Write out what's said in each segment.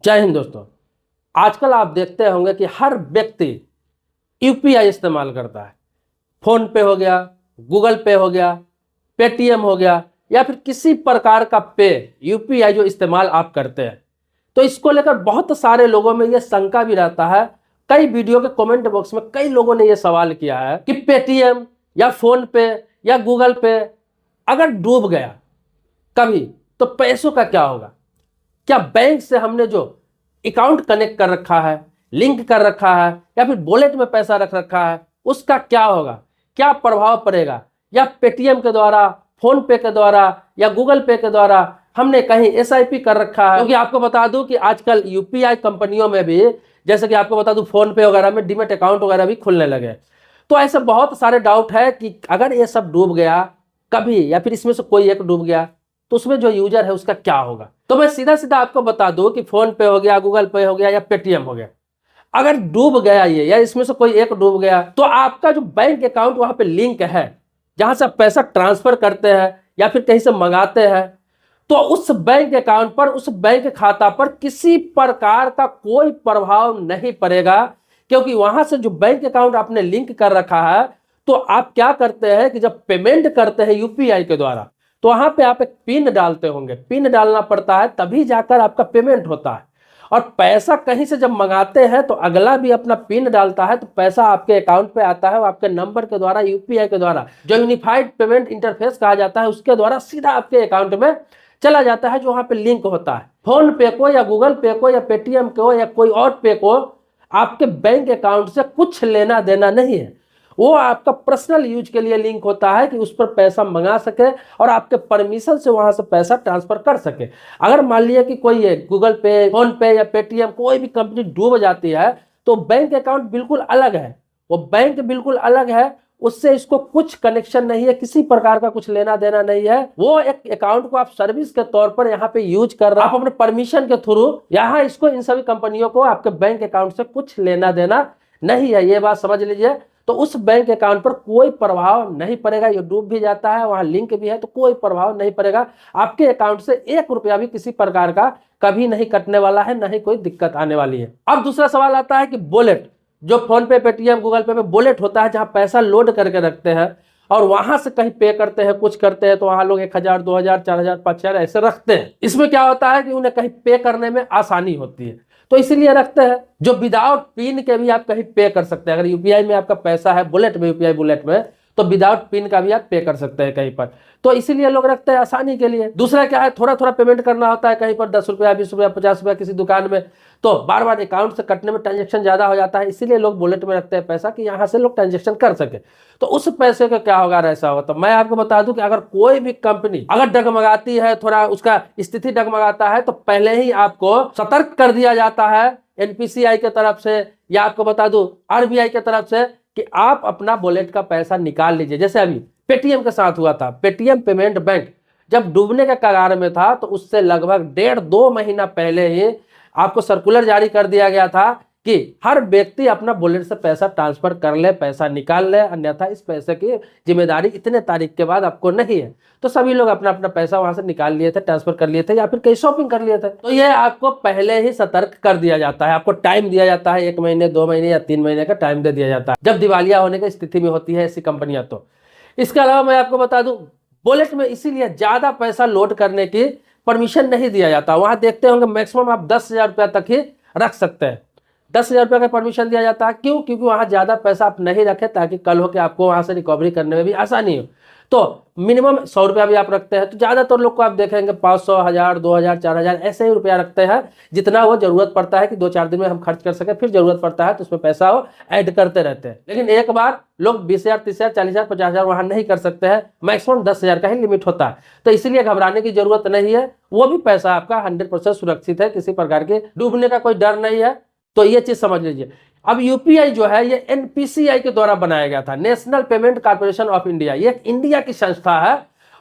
जय हिंद दोस्तों। आजकल आप देखते होंगे कि हर व्यक्ति यूपीआई इस्तेमाल करता है। फोन पे हो गया, गूगल पे हो गया, पेटीएम हो गया, या फिर किसी प्रकार का पे यूपीआई जो इस्तेमाल आप करते हैं। तो इसको लेकर बहुत सारे लोगों में ये शंका भी रहता है। कई वीडियो के कमेंट बॉक्स में कई लोगों ने ये सवाल किया है कि पेटीएम या फोन पे या गूगल पे अगर डूब गया कभी तो पैसों का क्या होगा। क्या बैंक से हमने जो अकाउंट कनेक्ट कर रखा है, लिंक कर रखा है, या फिर वॉलेट में पैसा रख रखा है, उसका क्या होगा, क्या प्रभाव पड़ेगा। या पेटीएम के द्वारा, फोन पे के द्वारा या गूगल पे के द्वारा हमने कहीं एसआईपी कर रखा है। क्योंकि आपको बता दूं कि आजकल यूपीआई कंपनियों में भी, जैसे कि आपको बता दूं, फोन पे वगैरह में डीमैट अकाउंट वगैरह भी खुलने लगे। तो ऐसे बहुत सारे डाउट है कि अगर ये सब डूब गया कभी, या फिर इसमें से कोई एक डूब गया, तो उसमें जो यूजर है उसका क्या होगा। तो मैं सीधा सीधा आपको बता दूं कि फोन पे हो गया, गूगल पे हो गया या पेटीएम हो गया, अगर डूब गया ये, या इसमें से कोई एक डूब गया, तो आपका जो बैंक अकाउंट वहां पे लिंक है, जहां से आप पैसा ट्रांसफर करते हैं या फिर कहीं से मंगाते हैं, तो उस बैंक अकाउंट पर, उस बैंक खाता पर किसी प्रकार का कोई प्रभाव नहीं पड़ेगा। क्योंकि वहां से जो बैंक अकाउंट आपने लिंक कर रखा है, तो आप क्या करते हैं कि जब पेमेंट करते हैं यूपीआई के द्वारा, तो वहां पे आप एक पिन डालते होंगे, पिन डालना पड़ता है, तभी जाकर आपका पेमेंट होता है। और पैसा कहीं से जब मंगाते हैं तो अगला भी अपना पिन डालता है, तो पैसा आपके अकाउंट पे आता है, वो आपके नंबर के द्वारा, यूपीआई के द्वारा, जो यूनिफाइड पेमेंट इंटरफेस कहा जाता है, उसके द्वारा सीधा आपके अकाउंट में चला जाता है, जो वहां पे लिंक होता है। फोन पे को या गूगल पे को या पेटीएम को या कोई और पे को आपके बैंक अकाउंट से कुछ लेना देना नहीं है। वो आपका पर्सनल यूज के लिए लिंक होता है कि उस पर पैसा मंगा सके और आपके परमिशन से वहां से पैसा ट्रांसफर कर सके। अगर मान लिया कि कोई गूगल पे, फोन पे या पेटीएम कोई भी कंपनी डूब जाती है, तो बैंक अकाउंट बिल्कुल अलग है, वो बैंक बिल्कुल अलग है, उससे इसको कुछ कनेक्शन नहीं है, किसी प्रकार का कुछ लेना देना नहीं है। वो एक अकाउंट को आप सर्विस के तौर पर यहाँ पे यूज कर रहे हैं, आप अपने परमिशन के थ्रू। यहाँ इसको, इन सभी कंपनियों को आपके बैंक अकाउंट से कुछ लेना देना नहीं है, ये बात समझ लीजिए। तो उस बैंक अकाउंट पर कोई प्रभाव नहीं पड़ेगा। ये डूब भी जाता है, वहां लिंक भी है, तो कोई प्रभाव नहीं पड़ेगा। आपके अकाउंट से 1 रुपया भी किसी प्रकार का कभी नहीं कटने वाला है, नहीं कोई दिक्कत आने वाली है। अब दूसरा सवाल आता है कि वॉलेट, जो फोन पे, पेटीएम, गूगल पे में वॉलेट होता है, जहां पैसा लोड करके रखते हैं और वहां से कहीं पे करते हैं, कुछ करते हैं, तो वहां लोग 1000, 2000, 4000, 5000 ऐसे रखते हैं। इसमें क्या होता है कि उन्हें कहीं पे करने में आसानी होती है, तो इसीलिए रखते हैं। जो विदाउट पिन के भी आप कहीं पे कर सकते हैं। अगर यूपीआई में आपका पैसा है, बुलेट में, यूपीआई बुलेट में, तो विदाउट पिन का भी आप पे कर सकते हैं कहीं पर। तो इसीलिए लोग रखते हैं आसानी के लिए। दूसरा क्या है, थोड़ा थोड़ा पेमेंट करना होता है कहीं पर, 10 रुपया, 20 रुपया, 50 रुपया किसी दुकान में, तो बार बार अकाउंट से कटने में ट्रांजेक्शन ज्यादा हो जाता है, इसीलिए लोग बुलेट में रखते हैं पैसा कि यहाँ से लोग ट्रांजेक्शन कर सके। तो उस पैसे का क्या होगा, ऐसा होगा। तो मैं आपको बता दूं कि अगर कोई भी कंपनी अगर डगमगाती है, थोड़ा उसका स्थिति डगमगाता है, तो पहले ही आपको सतर्क कर दिया जाता है एनपीसीआई के तरफ से, या आपको बता दूं आरबीआई के तरफ से, कि आप अपना वॉलेट का पैसा निकाल लीजिए। जैसे अभी पेटीएम के साथ हुआ था, पेटीएम पेमेंट बैंक जब डूबने के कगार में था, तो उससे लगभग 1.5-2 महीना पहले ही आपको सर्कुलर जारी कर दिया गया था कि हर व्यक्ति अपना वॉलेट से पैसा ट्रांसफर कर ले, पैसा निकाल ले, अन्यथा इस पैसे की जिम्मेदारी इतने तारीख के बाद आपको नहीं है। तो सभी लोग अपना अपना पैसा वहां से निकाल लिए थे, ट्रांसफर कर लिए थे, या फिर कहीं शॉपिंग कर लिए थे। तो ये आपको पहले ही सतर्क कर दिया जाता है, आपको टाइम दिया जाता है, 1 महीने, 2 महीने या 3 महीने का टाइम दे दिया जाता है, जब दिवालिया होने की स्थिति में होती है ऐसी कंपनियां। तो इसके अलावा मैं आपको बता दूं, वॉलेट में इसीलिए ज्यादा पैसा लोड करने की परमिशन नहीं दिया जाता। वहां देखते होंगे मैक्सिमम आप 10,000 रुपया तक ही रख सकते हैं। 10,000 रुपये का परमिशन दिया जाता है। क्यों? क्योंकि वहां ज्यादा पैसा आप नहीं रखें, ताकि कल हो के आपको वहां से रिकवरी करने में भी आसानी हो। तो मिनिमम 100 रुपया भी आप रखते हैं। तो ज्यादातर लोग को आप देखेंगे 500, 1000, 2000, 4000 ऐसे ही रुपया रखते हैं, जितना वो जरूरत पड़ता है कि 2-4 दिन में हम खर्च कर सके, फिर जरूरत पड़ता है तो उसमें पैसा वो ऐड करते रहते हैं। लेकिन एक बार लोग 20,000, 30,000, 40,000, 50,000 वहां नहीं कर सकते हैं, मैक्सिमम 10,000 का ही लिमिट होता है। तो इसीलिए घबराने की जरूरत नहीं है, वो भी पैसा आपका 100% सुरक्षित है, किसी प्रकार के डूबने का कोई डर नहीं है। तो ये चीज समझ लीजिए। अब यूपीआई जो है, ये एनपीसीआई के द्वारा बनाया गया था, national payment corporation of India, ये एक इंडिया की संस्था है।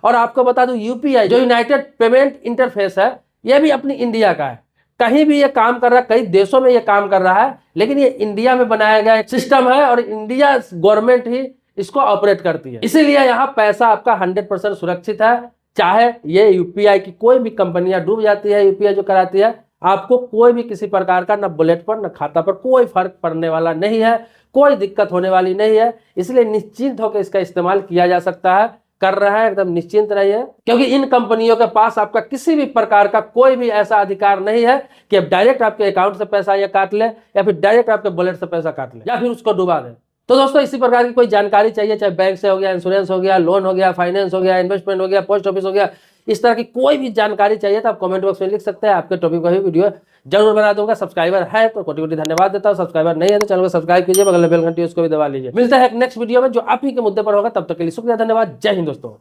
और आपको बता दूं, यूपीआई जो यूनाइटेड पेमेंट इंटरफेस है, ये भी अपनी इंडिया का है। कहीं भी ये काम कर रहा है, कई देशों में ये काम कर रहा है, लेकिन ये इंडिया में बनाया गया एक सिस्टम है, और इंडिया गवर्नमेंट ही इसको ऑपरेट करती है। इसीलिए यहाँ पैसा आपका 100% सुरक्षित है। चाहे ये यूपीआई की कोई भी कंपनियां डूब जाती है, यूपीआई जो कराती है, आपको कोई भी किसी प्रकार का, ना बुलेट पर ना खाता पर कोई फर्क पड़ने वाला नहीं है, कोई दिक्कत होने वाली नहीं है। इसलिए निश्चिंत होकर इसका इस्तेमाल किया जा सकता है, कर रहा है, एकदम निश्चिंत रहिए, क्योंकि इन कंपनियों के पास आपका किसी भी प्रकार का कोई भी ऐसा अधिकार नहीं है कि अब डायरेक्ट आपके अकाउंट से पैसा या काट ले, या फिर डायरेक्ट आपके वॉलेट से पैसा काट ले, या फिर उसको डुबा दे। तो दोस्तों इसी प्रकार की कोई जानकारी चाहिए, चाहे बैंक से हो गया, इंश्योरेंस हो गया, लोन हो गया, फाइनेंस हो गया, इन्वेस्टमेंट हो गया, पोस्ट ऑफिस हो गया, इस तरह की कोई भी जानकारी चाहिए तो आप कमेंट बॉक्स में लिख सकते हैं, आपके टॉपिक का भी वीडियो जरूर बना दूंगा। सब्सक्राइबर है तो कोटि कोटि धन्यवाद देता हूं, सब्सक्राइबर नहीं है तो चैनल को सब्सक्राइब कीजिए, बगल में बेल घंटी उसको भी दबा लीजिए। मिलता है एक नेक्स्ट वीडियो में जो आप ही के मुद्दे पर होगा, तब तक के लिए शुक्रिया, धन्यवाद, जय हिंद दोस्तों।